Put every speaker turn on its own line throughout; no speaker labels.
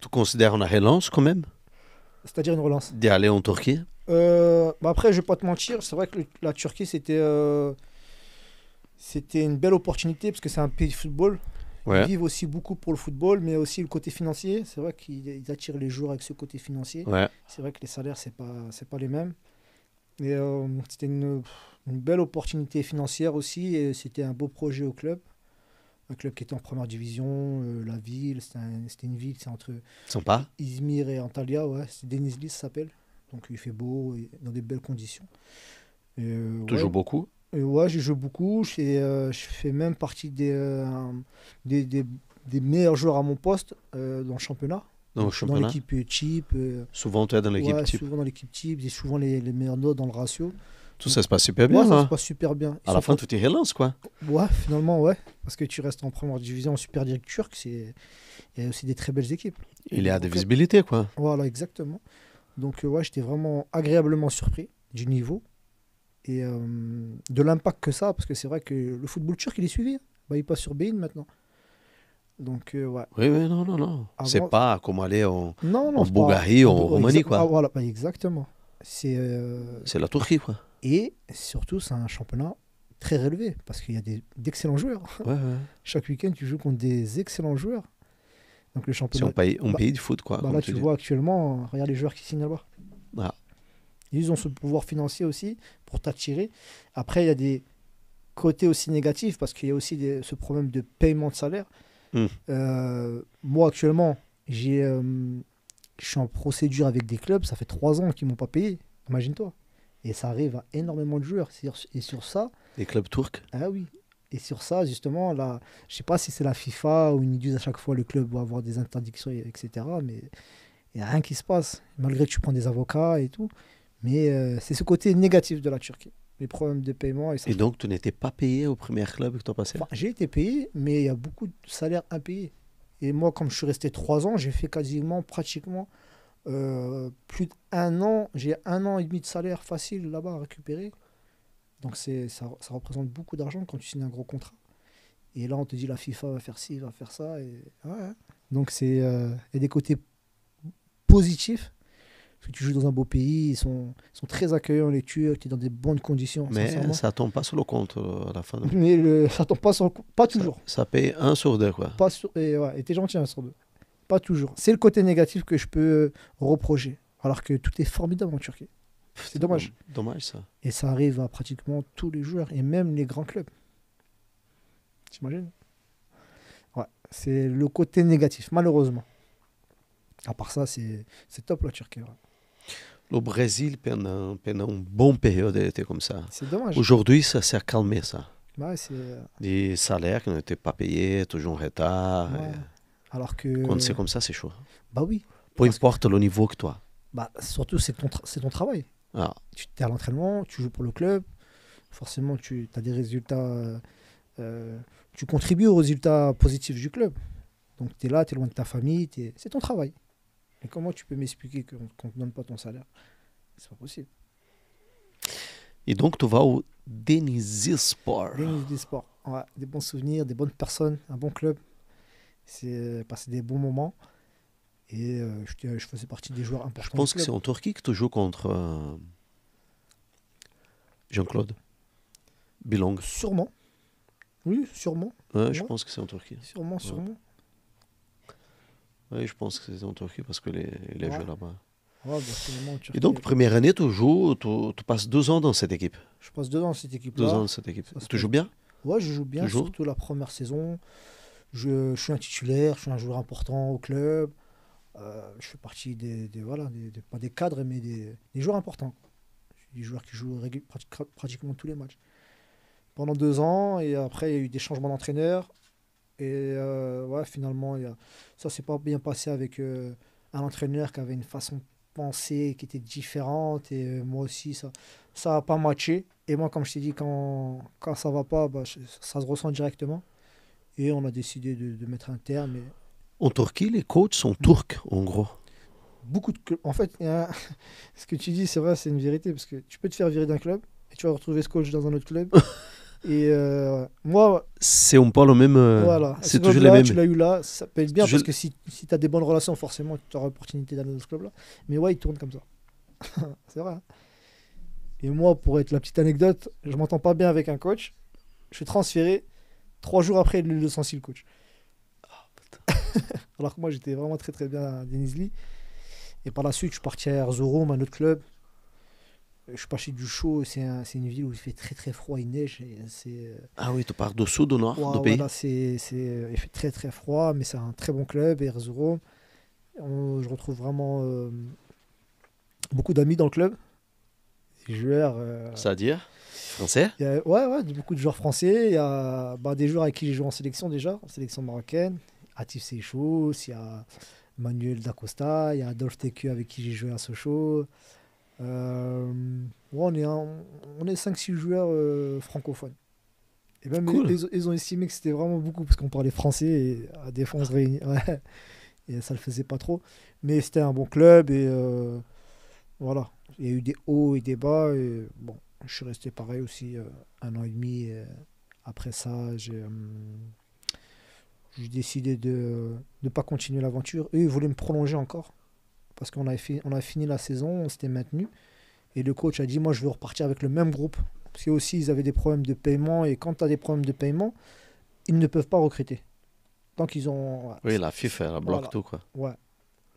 Tu considères une relance quand même
C'est-à-dire une relance.
d'y aller en Turquie?
Après, je vais pas te mentir, c'est vrai que la Turquie, c'était une belle opportunité parce que c'est un pays de football. Ils
Ouais,
vivent aussi beaucoup pour le football, mais aussi le côté financier. C'est vrai qu'ils attirent les joueurs avec ce côté financier.
ouais.
C'est vrai que les salaires, c'est pas les mêmes. Et c'était une belle opportunité financière aussi. Et c'était un beau projet au club. Un club qui était en première division. La ville, c'était une ville, c'est entre
Sympa.
Izmir et Antalya. Ouais, c'est Denizli, ça s'appelle. Donc il fait beau, et dans des belles conditions. Et,
Tu
ouais,
joues beaucoup?
ouais, j'y joue beaucoup. Je fais même partie des, des, des meilleurs joueurs à mon poste dans le championnat.
Dans le
Donc, je suis dans
championnat?
l'équipe type.
Souvent, tu es dans l'équipe
Ouais,
type.
souvent dans l'équipe type. J'ai souvent les meilleures notes dans le ratio.
Tout
Donc,
ça se passe super
ouais,
bien,
ça se
hein.
passe super bien.
À la fin, tu t'y relances, quoi.
Ouais, finalement, ouais. Parce que tu restes en première division en Super League turque. Il y a aussi des très belles équipes. Et
Il y a
donc,
des visibilités, quoi.
voilà, exactement. Donc, ouais, j'étais vraiment agréablement surpris du niveau et de l'impact que ça a. Parce que c'est vrai que le football turc, il est suivi, hein. Bah, il passe sur Bein maintenant. Donc, ouais.
Oui, oui, non, non, non. C'est
Avant,
pas comme aller
non, non,
en
c'est pas.
Bulgarie ou en Roumanie,
Ah,
quoi.
voilà, bah, exactement. C'est,
C'est la Turquie, quoi.
et surtout, c'est un championnat très relevé parce qu'il y a d'excellents joueurs.
Ouais, ouais.
Chaque week-end, tu joues contre des excellents joueurs. Donc, le
C'est
championnat.
un
Bah,
pays de foot, quoi,
bah
comme
là,
tu
tu
dis.
vois actuellement, regarde les joueurs qui signent là-bas.
Ah.
Ils ont ce pouvoir financier aussi pour t'attirer. Après, il y a des côtés aussi négatifs parce qu'il y a aussi ce problème de paiement de salaire.
Hmm.
Moi, actuellement, je suis en procédure avec des clubs. Ça fait 3 ans qu'ils m'ont pas payé. Imagine-toi. Et ça arrive à énormément de joueurs. Et sur ça,
Les clubs turcs.
ah oui. Et sur ça, justement, là, je sais pas si c'est la FIFA où ils disent à chaque fois le club va avoir des interdictions, etc. Mais il n'y a rien qui se passe. Malgré que tu prends des avocats et tout. Mais c'est ce côté négatif de la Turquie. Les problèmes de paiement. Et ça.
Et donc, tu n'étais pas payé au premier club que tu as passé?
Enfin, j'ai été payé, mais il y a beaucoup de salaires impayés. Et moi, comme je suis resté 3 ans, j'ai fait quasiment, pratiquement plus d'1 an. J'ai 1 an et demi de salaire facile là-bas à récupérer. Donc ça représente beaucoup d'argent quand tu signes un gros contrat. Et là, on te dit la FIFA va faire ci, va faire ça. Et, ouais. Donc il y a des côtés positifs. Parce que tu joues dans un beau pays, ils sont très accueillants, les Turcs, tu es dans des bonnes conditions,
Mais
sincèrement.
ça tombe pas sur le compte à la fin.
Mais ça tombe pas sur pas toujours.
Ça paye 1 sur 2, quoi.
Pas sur, et ouais, et t'es gentil, hein, sur deux. Pas toujours. C'est le côté négatif que je peux reprocher. Alors que tout est formidable en Turquie. C'est dommage.
Dommage, ça.
Et ça arrive à pratiquement tous les joueurs, et même les grands clubs. T'imagines? Ouais, c'est le côté négatif, malheureusement. À part ça, c'est top la Turquie. Ouais.
Le Brésil, pendant une bonne période, était comme ça.
C'est dommage.
Aujourd'hui, ça s'est calmé, ça.
Ouais, c'est,
Des salaires qui n'étaient pas payés, toujours en retard.
ouais. Alors que.
Quand c'est comme ça, c'est chaud.
Bah oui.
Peu
Parce
importe le niveau que toi.
Bah, surtout, c'est ton travail.
Ah,
Tu es à l'entraînement, tu joues pour le club. Forcément, tu as des résultats. Tu contribues aux résultats positifs du club. Donc, tu es là, tu es loin de ta famille. C'est ton travail. Et comment tu peux m'expliquer qu'on ne te donne pas ton salaire? C'est pas possible.
et donc, tu vas au Denizlispor.
Des sports. Ouais, des bons souvenirs, des bonnes personnes, un bon club. C'est passer des bons moments. Et je faisais partie des joueurs importants
Je pense
du
que
club.
c'est en Turquie que tu joues contre Jean-Claude Bilong.
Sûrement. Oui, sûrement.
Ouais, je
Ouais.
pense que c'est en Turquie.
Sûrement, sûrement.
Oui, je pense que c'est en Turquie parce qu'il est joué
Ouais.
là-bas.
Ouais, bah, finalement, en Turquie,
Et donc, première année, tu joues, tu passes 2 ans dans cette équipe.
je passe 2 ans dans cette
2
équipe-là.
ans dans cette équipe.
Ça se
Tu
passe
joues bien?
Ouais, je joue bien,
Toujours?
surtout la première saison. Je suis un titulaire, je suis un joueur important au club. Je fais partie voilà, pas des cadres, mais des joueurs importants. Je suis des joueurs qui jouent pratiquement tous les matchs. Pendant 2 ans, et après, il y a eu des changements d'entraîneur. Et ouais, finalement, ça s'est pas bien passé avec un entraîneur qui avait une façon de penser qui était différente. Et moi aussi, ça n'a pas matché. Et moi, comme je t'ai dit, quand ça va pas, bah, ça se ressent directement. Et on a décidé de mettre un terme. Et
En Turquie, les coachs sont turcs, en gros.
beaucoup de clubs. En fait, ce que tu dis, c'est vrai, c'est une vérité. Parce que tu peux te faire virer d'un club et tu vas retrouver ce coach dans un autre club. Et moi,
C'est un peu le même.
voilà, ce
C'est toujours les
club-là,
mêmes.
tu l'as eu là, ça peut être bien
Toujours-
parce que si tu as des bonnes relations, forcément, tu auras l'opportunité d'aller dans ce club-là. Mais ouais, il tourne comme ça. C'est vrai, hein. Et moi, pour être la petite anecdote, je m'entends pas bien avec un coach. Je suis transféré. 3 jours après, il le licencie le coach. Alors que moi, j'étais vraiment très très bien à Denizli. Et par la suite, je suis parti à Erzurum, un autre club. Je suis parti du chaud. C'est une ville où il fait très très froid, il neige. Et
Ah oui, tu pars du sud au nord du
ouah,
pays.
voilà, il fait très très froid, mais c'est un très bon club, Erzurum. Je retrouve vraiment beaucoup d'amis dans le club. Des joueurs.
C'est-à-dire français.
Ouais, ouais, beaucoup de joueurs français. Il y a des joueurs avec qui j'ai joué en sélection déjà, en sélection marocaine. Atif Seychous, il y a Manuel Dacosta, il y a Adolphe Teku avec qui j'ai joué à Sochaux. Ouais, on est 5-6 joueurs francophones. Et même
Cool.
ils ont estimé que c'était vraiment beaucoup parce qu'on parlait français et à des fois on se réunit. Ouais, et ça le faisait pas trop. Mais c'était un bon club et voilà. Il y a eu des hauts et des bas. Et bon, je suis resté pareil aussi 1 an et demi. Et après ça, j'ai décidé de ne pas continuer l'aventure. Eux, ils voulaient me prolonger encore parce on a fini la saison, on s'était maintenu. Et le coach a dit, moi, je veux repartir avec le même groupe. Parce que aussi, ils avaient des problèmes de paiement. Et quand tu as des problèmes de paiement, ils ne peuvent pas recruter. Donc, ils ont... Ouais,
Oui, la FIFA, elle bloque
voilà.
tout, quoi.
Ouais.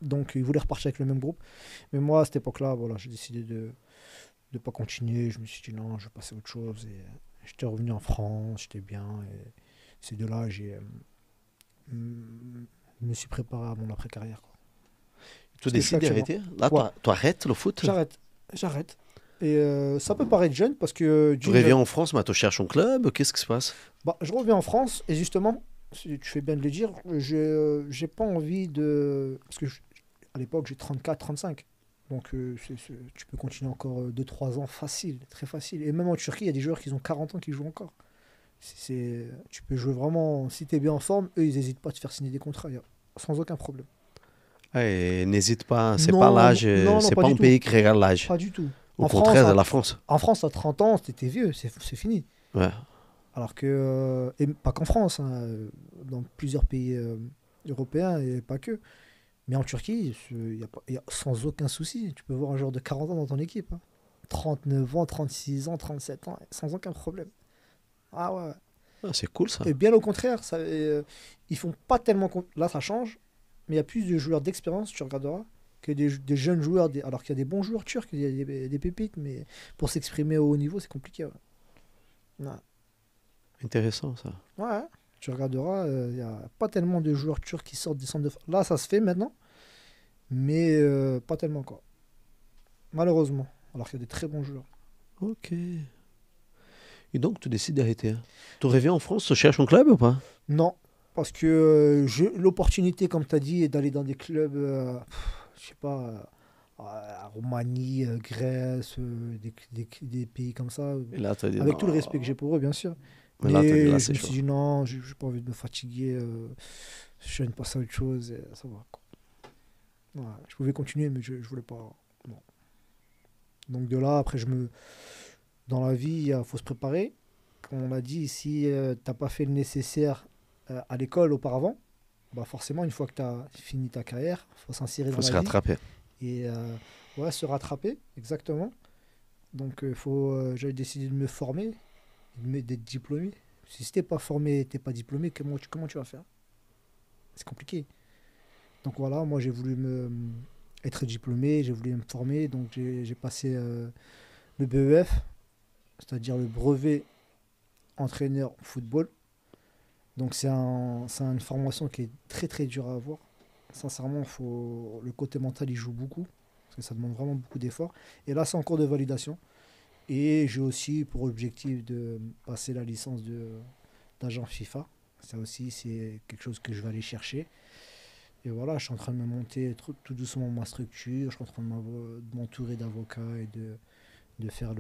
Donc, ils voulaient repartir avec le même groupe. Mais moi, à cette époque-là, voilà, j'ai décidé de ne pas continuer. Je me suis dit, non, je vais passer à autre chose. Et j'étais revenu en France, j'étais bien. Et c'est de là, je me suis préparé à mon après-carrière, quoi.
Tu
C'était
décides
ça actuellement.
d'arrêter. Là,
Ouais,
tu arrêtes le foot.
j'arrête. Et ça peut paraître jeune parce que
Tu reviens en France, mais tu cherches un club. Qu'est-ce qui se passe?
je reviens en France et justement, si tu fais bien de le dire, j'ai pas envie de... Parce que à l'époque, j'ai 34, 35. Donc tu peux continuer encore 2, 3 ans facile, très facile. Et même en Turquie, il y a des joueurs qui ont 40 ans qui jouent encore. Tu peux jouer vraiment, si tu es bien en forme, eux, ils n'hésitent pas à te faire signer des contrats, sans aucun problème.
Ouais, n'hésite pas, c'est pas
Non,
l'âge,
non, non,
c'est
pas
pas
du
un
tout.
pays qui regarde l'âge.
Pas du tout.
Au
En France,
contraire de la France.
à 30 ans, t'étais vieux, c'est fini.
Ouais.
Alors que, et pas qu'en France, hein, dans plusieurs pays européens et pas que. Mais en Turquie, y a sans aucun souci. Tu peux voir un joueur de 40 ans dans ton équipe, hein. 39 ans, 36 ans, 37 ans, sans aucun problème. Ah ouais.
Ah, c'est cool ça.
Et bien au contraire, ils font pas tellement. Là, ça change, mais il y a plus de joueurs d'expérience, tu regarderas, que des jeunes joueurs. Alors qu'il y a des bons joueurs turcs, il y a des pépites, mais pour s'exprimer au haut niveau, c'est compliqué. Ouais. Ouais.
Intéressant ça.
Ouais, tu regarderas, il n'y a pas tellement de joueurs turcs qui sortent des centres de... Là, ça se fait maintenant, mais pas tellement quoi. Malheureusement. Alors qu'il y a des très bons joueurs.
Ok. Et donc tu décides d'arrêter. Tu reviens en France, tu cherches un club ou pas?
Non, parce que l'opportunité, comme tu as dit, est d'aller dans des clubs, je sais pas, Roumanie, Grèce, des pays comme ça,
Et là, tu as dit
avec tout le respect que
non.
j'ai pour eux, bien sûr.
Mais là, tu as dit là,
Mais je
c'est
me
chaud.
suis dit non, j'ai pas envie de me fatiguer, je viens de passer à autre chose, et ça va, quoi. Ouais, je pouvais continuer, mais je voulais pas. Non. Donc de là, après, dans la vie, il faut se préparer. Comme on a dit, si t'as pas fait le nécessaire à l'école auparavant, bah forcément, une fois que tu as fini ta carrière, il faut s'insérer
Il
dans
faut se
la vie
rattraper.
et ouais, se rattraper, exactement. Donc j'avais décidé de me former, d'être diplômé. Si t'es pas formé, t'es pas diplômé, comment tu vas faire? C'est compliqué. Donc voilà, moi j'ai voulu être diplômé, j'ai voulu me former, donc j'ai passé le BEF, c'est-à-dire le brevet entraîneur football. Donc c'est une formation qui est très très dure à avoir. Sincèrement, le côté mental il joue beaucoup, parce que ça demande vraiment beaucoup d'efforts. Et là c'est en cours de validation. Et j'ai aussi pour objectif de passer la licence d'agent FIFA. Ça aussi c'est quelque chose que je vais aller chercher. Et voilà, je suis en train de me monter tout doucement ma structure, je suis en train de m'entourer d'avocats et de faire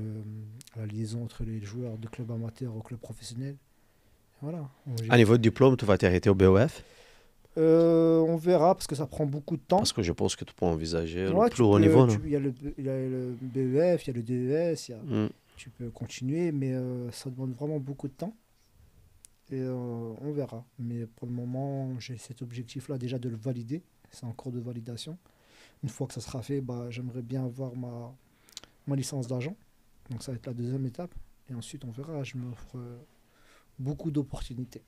la liaison entre les joueurs de club amateur au club professionnel. Voilà.
À niveau de diplôme, tu vas t'arrêter au BOF?
On verra parce que ça prend beaucoup de temps.
Parce que je pense que tu peux envisager
Ouais,
le plus haut niveau. Non?
il y a le BEF, il y a le DES,
Mm.
tu peux continuer, mais ça demande vraiment beaucoup de temps. Et on verra. Mais pour le moment, j'ai cet objectif-là déjà de le valider. C'est en cours de validation. Une fois que ça sera fait, bah, j'aimerais bien avoir ma licence d'agent. Donc ça va être la deuxième étape. Et ensuite, on verra. Je m'offre beaucoup d'opportunités.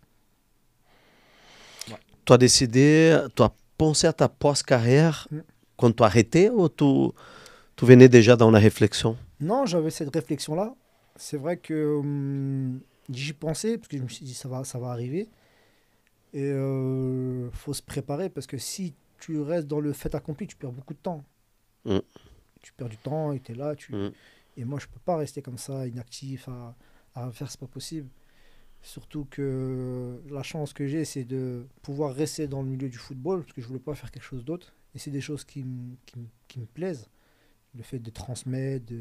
Ouais.
Tu as décidé, tu as pensé à ta post-carrière
Mm.
quand tu as arrêté ou tu venais déjà dans la réflexion?
Non, j'avais cette réflexion-là. C'est vrai que j'y pensais, parce que je me suis dit, ça va arriver. Et faut se préparer, parce que si tu restes dans le fait accompli, tu perds beaucoup de temps.
Mm.
Tu perds du temps, et tu es là.
Mm.
Et moi, je peux pas rester comme ça, inactif, à rien faire, c'est pas possible. Surtout que la chance que j'ai, c'est de pouvoir rester dans le milieu du football, parce que je voulais pas faire quelque chose d'autre. Et c'est des choses qui me plaisent. Le fait de transmettre,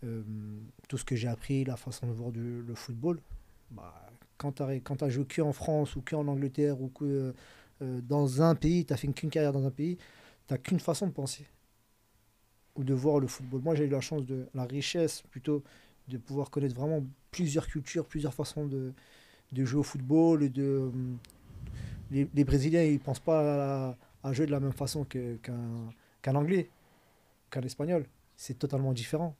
euh, tout ce que j'ai appris, la façon de voir le football. Bah, quand tu as joué que en France ou que en Angleterre ou que dans un pays, tu as fait qu'une carrière dans un pays, tu n'as qu'une façon de penser ou de voir le football. Moi, j'ai eu la chance la richesse plutôt de pouvoir connaître vraiment plusieurs cultures, plusieurs façons de jouer au football. Les Brésiliens, ils ne pensent pas à jouer de la même façon qu'un Anglais, qu'un Espagnol. C'est totalement différent.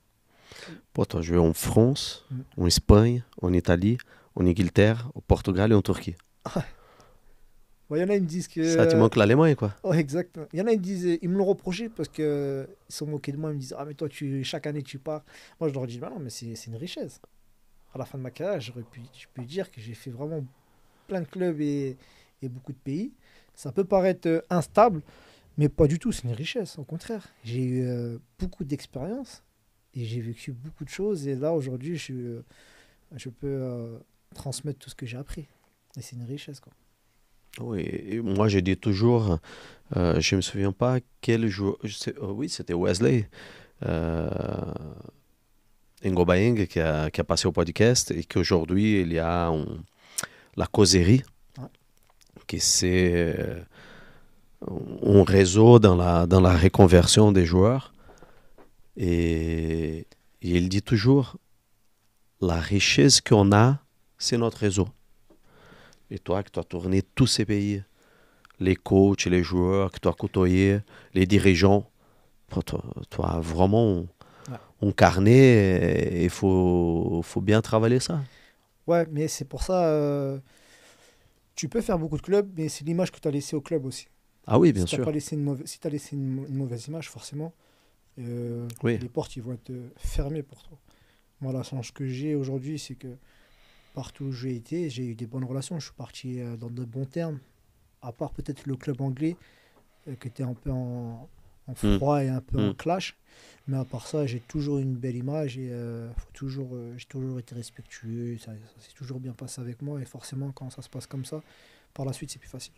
Pô, tu as joué en France,
Mm.
en Espagne, en Italie, en Angleterre, au Portugal et en Turquie.
Bon, il y en a, ils me disent
Ça, tu
que.
manques l'Allemagne, quoi.
Oh, exact. Il y en a, ils me disent, ils me l'ont reproché parce que ils sont moqués de moi. Ils me disent, ah, mais toi, chaque année, tu pars. Moi, je leur dis, bah non, mais c'est une richesse. À la fin de ma carrière, je peux dire que j'ai fait vraiment plein de clubs et beaucoup de pays. Ça peut paraître instable, mais pas du tout. C'est une richesse, au contraire. J'ai eu beaucoup d'expérience et j'ai vécu beaucoup de choses. Et là, aujourd'hui, je peux transmettre tout ce que j'ai appris. Et c'est une richesse, quoi.
Oui, et moi, je dis toujours, je me souviens pas quel joueur. Oui, c'était Wesley Ngobaeng qui a passé au podcast et qu'aujourd'hui, il y a la causerie,
Ouais.
qui c'est un réseau dans la reconversion des joueurs. Et il dit toujours, la richesse qu'on a, c'est notre réseau. Et toi, que tu as tourné tous ces pays, les coachs, les joueurs que tu as côtoyés, les dirigeants, tu as vraiment
Ouais.
incarné et il faut bien travailler ça.
Ouais, mais c'est pour ça, tu peux faire beaucoup de clubs, mais c'est l'image que tu as laissée au club aussi.
Ah oui, bien
Si tu n'as pas
sûr.
laissé si t'as laissé une mauvaise image, forcément,
Oui.
les portes ils vont être fermées pour toi. Moi, la chance que j'ai aujourd'hui, c'est que partout où j'ai été, j'ai eu des bonnes relations. Je suis parti dans de bons termes, à part peut-être le club anglais, qui était un peu en
Mm.
froid et un peu en
Mm.
clash. Mais à part ça, j'ai toujours eu une belle image et j'ai toujours été respectueux. Ça s'est toujours bien passé avec moi. Et forcément, quand ça se passe comme ça, par la suite, c'est plus facile.